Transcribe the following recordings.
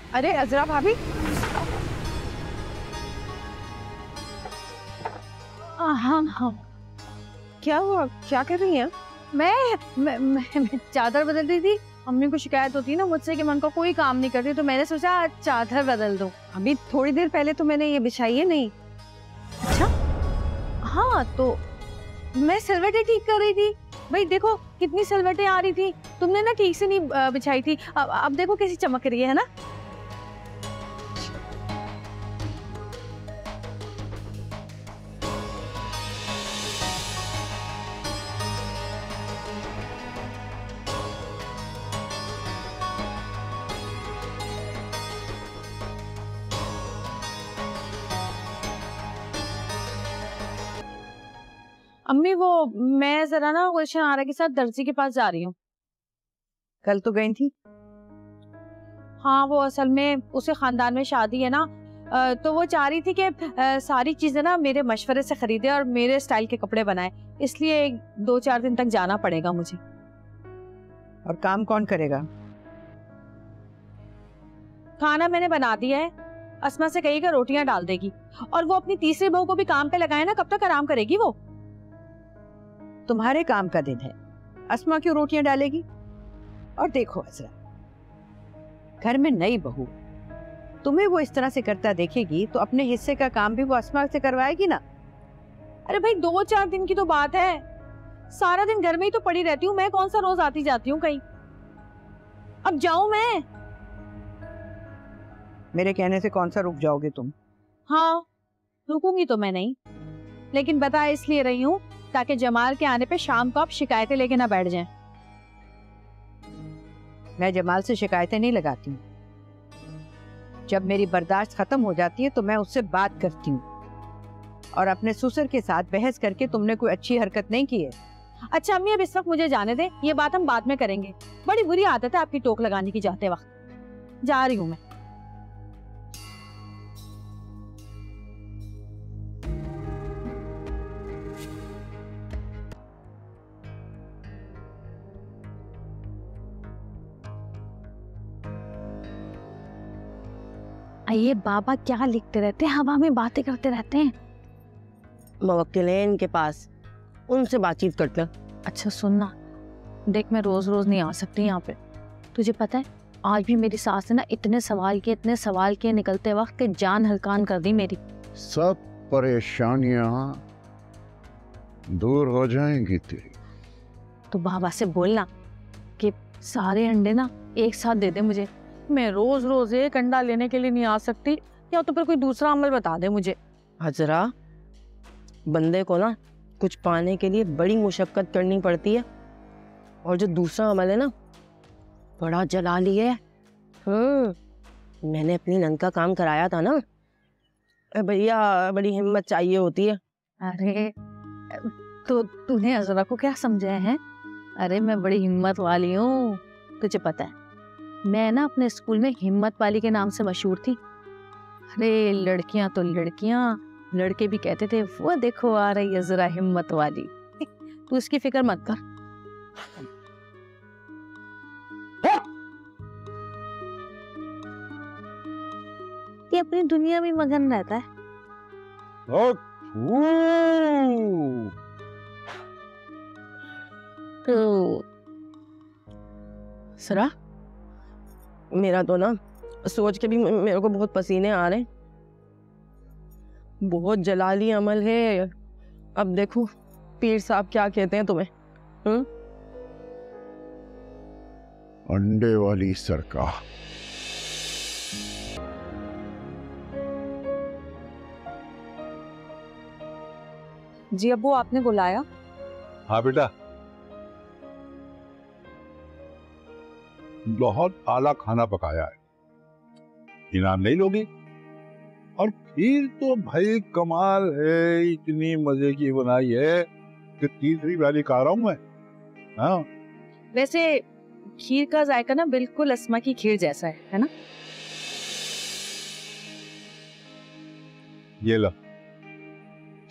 अरे अजरा भाभी, हाँ हाँ, क्या हुआ? क्या कर रही हैं? मैं चादर बदल रही थी। अम्मी को शिकायत होती है ना मुझसे कि मैं उनका कोई काम नहीं करती, तो मैंने सोचा चादर बदल दूं। अभी थोड़ी देर पहले तो मैंने ये बिछाई है नहीं। अच्छा, हाँ तो मैं सिलवटें ठीक कर रही थी। भाई देखो कितनी सिलवटें आ रही थी, तुमने ना ठीक से नहीं बिछाई थी। अब देखो कैसी चमक रही है ना। अम्मी वो मैं जरा ना गुलशन आरा के साथ दर्जी के पास जा रही हूँ। कल तो गई थी। हाँ वो असल में उसे खानदान में शादी है ना, तो वो चाह रही थी कि सारी चीजें ना मेरे मशवरे से खरीदे और मेरे स्टाइल के कपड़े बनाए, इसलिए 2-4 दिन तक जाना पड़ेगा मुझे। और काम कौन करेगा? खाना मैंने बना दिया है, अस्मा से कहिएगा रोटियां डाल देगी। और वो अपनी तीसरी बहू को भी काम पे लगाए ना, कब तक आराम करेगी वो? तुम्हारे काम का दिन है, अस्मा क्यों रोटियां डालेगी? और देखो अजरा, घर में नई बहू, तुम्हें वो इस तरह से करता देखेगी तो अपने हिस्से का काम भी वो अस्मा से करवाएगी ना। अरे भाई 2-4 दिन की तो बात है, सारा दिन घर में ही तो पड़ी रहती हूँ मैं, कौन सा रोज आती जाती हूँ कहीं? अब जाऊं मैं? मेरे कहने से कौन सा रुक जाओगे तुम? हाँ रुकूंगी तो मैं नहीं, लेकिन बता इसलिए रही हूँ ताकि जमाल के आने पे शाम को आप शिकायतें लेके ना बैठ जाएं। मैं जमाल से शिकायतें नहीं लगाती हूँ। जब मेरी बर्दाश्त खत्म हो जाती है तो मैं उससे बात करती हूँ, और अपने ससुर के साथ बहस करके तुमने कोई अच्छी हरकत नहीं की है। अच्छा अम्मी अब इस वक्त मुझे जाने दे, ये बात हम बाद में करेंगे। बड़ी बुरी आदत है आपकी टोक लगाने की जाते वक्त। जा रही हूँ मैं। ये बाबा क्या लिखते रहते हैं, हवा में बातें करते रहते हैं। मवक्किलेन के पास, उनसे बातचीत करते हैं। अच्छा सुनना, देख मैं रोज रोज नहीं आ सकती यहाँ पे, तुझे पता है आज भी मेरी सास ने ना इतने सवाल किए निकलते वक्त के जान हल्कान कर दी मेरी। सब परेशानियां दूर हो जाएंगी तेरी। तो बाबा से बोलना कि सारे अंडे ना एक साथ दे दे मुझे, मैं रोज रोज एक अंडा लेने के लिए नहीं आ सकती, या तो फिर कोई दूसरा अमल बता दे मुझे। हजरा, बंदे को ना कुछ पाने के लिए बड़ी मुशक्कत करनी पड़ती है, और जो दूसरा अमल है ना बड़ा जलाली है। मैंने अपनी नंद का काम कराया था ना भैया, बड़ी हिम्मत चाहिए होती है। अरे तो तूने अजरा को क्या समझा है? अरे मैं बड़ी हिम्मत वाली हूँ, तुझे पता है मैं ना अपने स्कूल में हिम्मत वाली के नाम से मशहूर थी। अरे लड़कियां तो लड़कियां, लड़के भी कहते थे वो देखो आ रही है जरा हिम्मत वाली। तू इसकी फिक्र मत कर। ये अपनी दुनिया में मगन रहता है। तो सरा, मेरा तो ना सोच के भी मेरे को बहुत पसीने आ रहे हैं। बहुत जलाली अमल है। अब देखो पीर साहब क्या कहते हैं तुम्हें। अंडे वाली सरकार, जी अब्बू, आपने बुलाया? हाँ बेटा, बहुत आला खाना पकाया है, इनाम नहीं लोगी? और खीर तो भाई कमाल है, इतनी मजे की बनाई है कि तीसरी वाली खा रहा हूं मैं। हाँ वैसे खीर का जायका ना बिल्कुल अस्मा की खीर जैसा है ना? ये लो,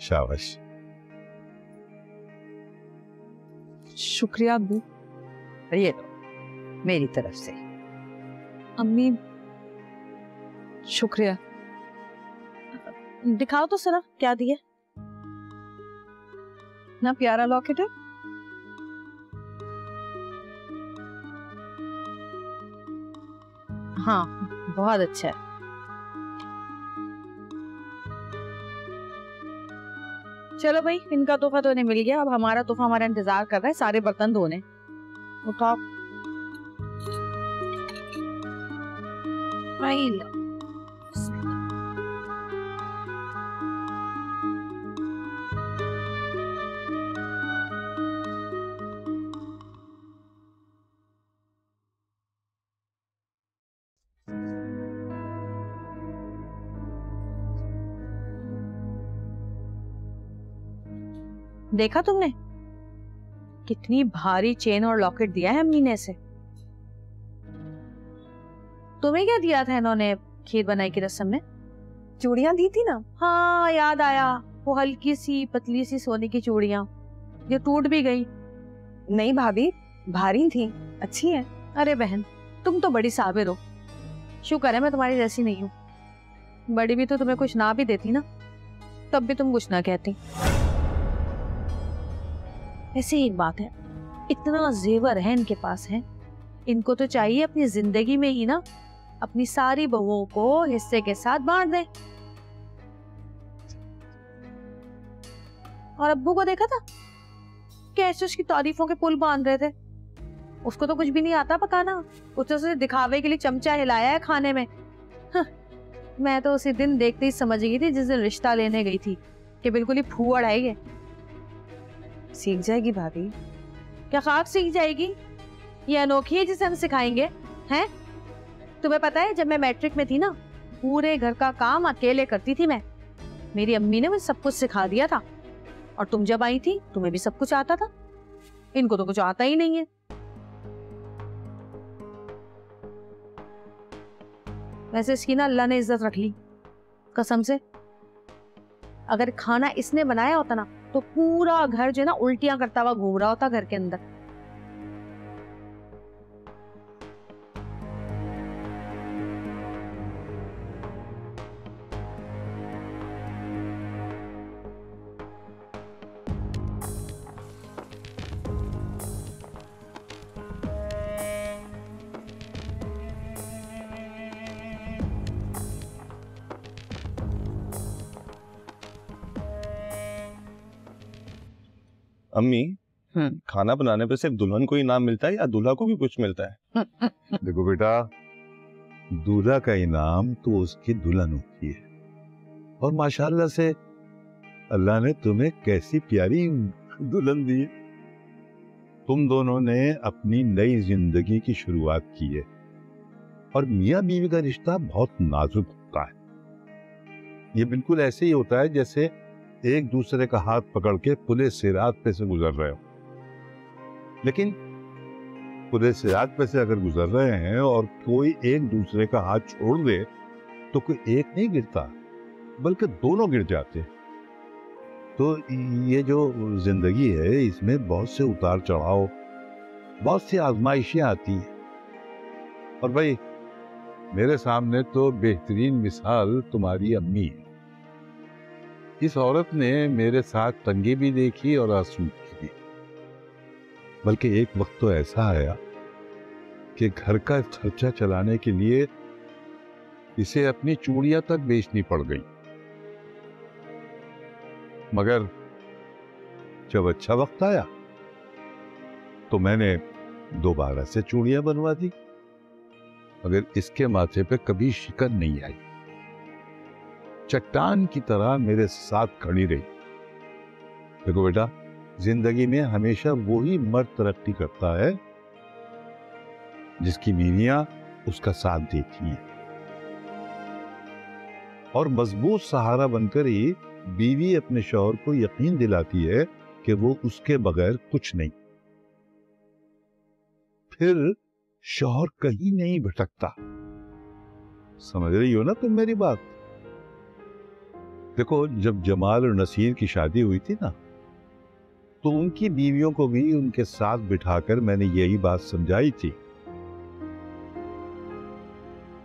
शाबाश। शुक्रिया अब्बू। ये लो, मेरी तरफ से। अम्मी शुक्रिया। दिखाओ तो सरा क्या दिया। ना प्यारा लॉकेट है। हाँ बहुत अच्छा है। चलो भाई, इनका तोहफा तो इन्हें मिल गया, अब हमारा तोहफा हमारा इंतजार कर रहा है, सारे बर्तन धोने। उठाओ। आई लो। देखा तुमने कितनी भारी चेन और लॉकेट दिया है अम्मी ने इसे। तुम्हें क्या दिया था इन्होंने खीर बनाई की रस्म में? चूड़ियां दी थी ना। हाँ याद आया, वो हल्की सी पतली सी सोने की चूड़ियां, ये टूट भी गई। नहीं भाभी, भारी थी, अच्छी है। अरे बहन, तुम तो बड़ी साबिर हो। शुक्र है मैं तुम्हारी जैसी नहीं हूँ। बड़ी भी तो तुम्हें कुछ ना भी देती ना, तब भी तुम कुछ ना कहती। ऐसी एक बात है, इतना जेवर है इनके पास है, इनको तो चाहिए अपनी जिंदगी में ही ना अपनी सारी बहुओं को हिस्से के साथ बांट दें। और अब्बू को देखा था कैसे उसकी तारीफों के पुल बांध रहे थे। उसको तो कुछ भी नहीं आता पकाना, उसने उसे दिखावे के लिए चमचा हिलाया है खाने में। मैं तो उसी दिन देखते ही समझ गई थी जिस दिन रिश्ता लेने गई थी कि बिल्कुल ही फूहड़ है ये। सीख जाएगी भाभी। क्या खाक सीख जाएगी? ये अनोखी है जिसे हम सिखाएंगे हैं? तुम्हें पता है जब मैं मैट्रिक में थी ना, पूरे घर का काम अकेले करती थी मैं। मेरी अम्मी ने मुझे सब कुछ सिखा दिया था। और तुम जब आई थी तुम्हें भी सब कुछ आता था, इनको तो कुछ आता ही नहीं है। वैसे इसकी ना अल्लाह ने इज्जत रख ली कसम से। अगर खाना इसने बनाया होता ना तो पूरा घर जो है ना उल्टियां करता हुआ घूम रहा होता घर के अंदर। अम्मी, खाना बनाने पे सिर्फ दुल्हन को ही इनाम मिलता है या दूल्हा को भी कुछ मिलता है? देखो बेटा, दूल्हा का इनाम तो उसकी दुल्हन होती है, और माशाल्लाह से अल्लाह ने तुम्हें कैसी प्यारी दुल्हन दी है। तुम दोनों ने अपनी नई जिंदगी की शुरुआत की है, और मियाँ बीवी का रिश्ता बहुत नाजुक होता है। ये बिल्कुल ऐसे ही होता है जैसे एक दूसरे का हाथ पकड़ के पुले सिरात पे से गुजर रहे हो। लेकिन पुले सिरात पे से अगर गुजर रहे हैं और कोई एक दूसरे का हाथ छोड़ दे तो कोई एक नहीं गिरता बल्कि दोनों गिर जाते। तो ये जो जिंदगी है इसमें बहुत से उतार चढ़ाव, बहुत सी आजमाइशें आती हैं। और भाई मेरे सामने तो बेहतरीन मिसाल तुम्हारी अम्मी है। इस औरत ने मेरे साथ तंगी भी देखी और आसूदगी भी। बल्कि एक वक्त तो ऐसा आया कि घर का खर्चा चलाने के लिए इसे अपनी चूड़ियां तक बेचनी पड़ गई। मगर जब अच्छा वक्त आया तो मैंने दोबारा से चूड़ियां बनवा दी। मगर इसके माथे पे कभी शिकन नहीं आई, चट्टान की तरह मेरे साथ खड़ी रही। देखो बेटा, जिंदगी में हमेशा वही मर्द तरक्की करता है जिसकी बीवियां उसका साथ देती हैं, और मजबूत सहारा बनकर ही बीवी अपने शौहर को यकीन दिलाती है कि वो उसके बगैर कुछ नहीं। फिर शौहर कहीं नहीं भटकता। समझ रही हो ना तुम मेरी बात? देखो, जब जमाल और नसीर की शादी हुई थी ना, तो उनकी बीवियों को भी उनके साथ बिठाकर मैंने यही बात समझाई थी,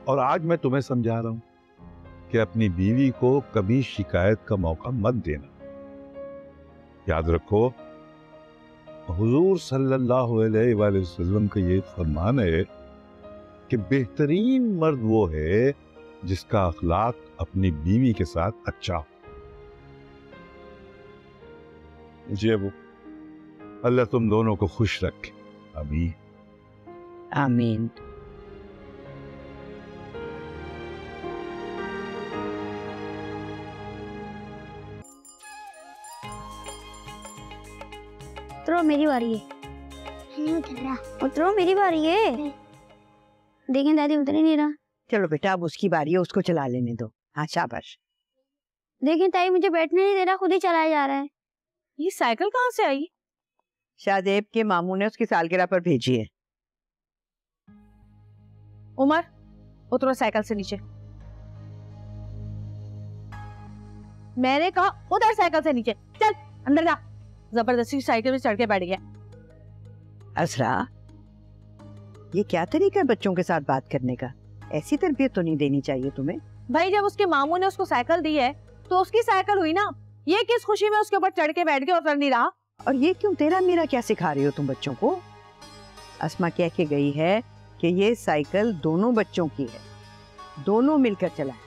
और आज मैं तुम्हें समझा रहा हूं कि अपनी बीवी को कभी शिकायत का मौका मत देना। याद रखो, हुजूर सल्लल्लाहु अलैहि वसल्लम का ये फरमान है कि बेहतरीन मर्द वो है जिसका अखलाक अपनी बीवी के साथ अच्छा हो। जी अबू। अल्लाह तुम दोनों को खुश रखे। आमीन। आमीन। उतरो, मेरी बारी है। नहीं उतर रहा। उतरो, मेरी बारी है। देखें दादी उतर ही नहीं रहा। चलो बेटा, अब उसकी बारी है, उसको चला लेने दो। हाँ शाबाश। देखें ताई मुझे बैठने नहीं दे रहा, खुद ही चलाया जा रहा है। ये साइकिल कहाँ से आई? शाहजेब के मामू ने उसकी सालगिरह पर भेजी है। उमर, उतरो साइकिल से नीचे। मैंने कहा उधर साइकिल से नीचे। चल अंदर जा। जबरदस्ती साइकिल में चढ़ के बैठ गया। असरा, ये क्या तरीका है बच्चों के साथ बात करने का? ऐसी तरबियत तो नहीं देनी चाहिए तुम्हें। भाई, जब उसके मामू ने उसको साइकिल दी है तो उसकी साइकिल हुई ना। ये किस खुशी में उसके ऊपर चढ़ के बैठ गया, उतर नहीं रहा। और ये क्यों तेरा मेरा क्या सिखा रही हो तुम बच्चों को? अस्मा कह के गई है कि ये साइकिल दोनों बच्चों की है, दोनों मिलकर चलाएं।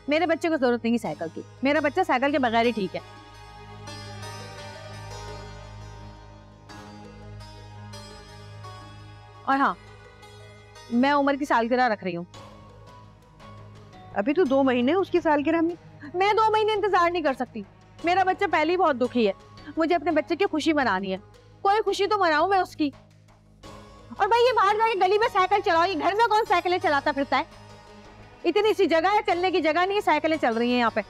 मेरे बच्चे को जरूरत नहीं साइकिल की। मेरा बच्चा साइकिल के बगैर ही ठीक है। और हाँ, मैं उमर की सालगिरह रख रही हूँ। अभी तो 2 महीने उसकी सालगिरह में। मैं 2 महीने इंतजार नहीं कर सकती। मेरा बच्चा पहले ही बहुत दुखी है। मुझे अपने बच्चे की खुशी मनानी है। कोई खुशी तो मनाऊं मैं उसकी। और भाई, ये बाहर जाके गली में साइकिल चलाओ। ये घर में कौन साइकिलें चलाता फिरता है? इतनी सी जगह है, चलने की जगह नहीं है, साइकिलें चल रही हैं यहाँ पे।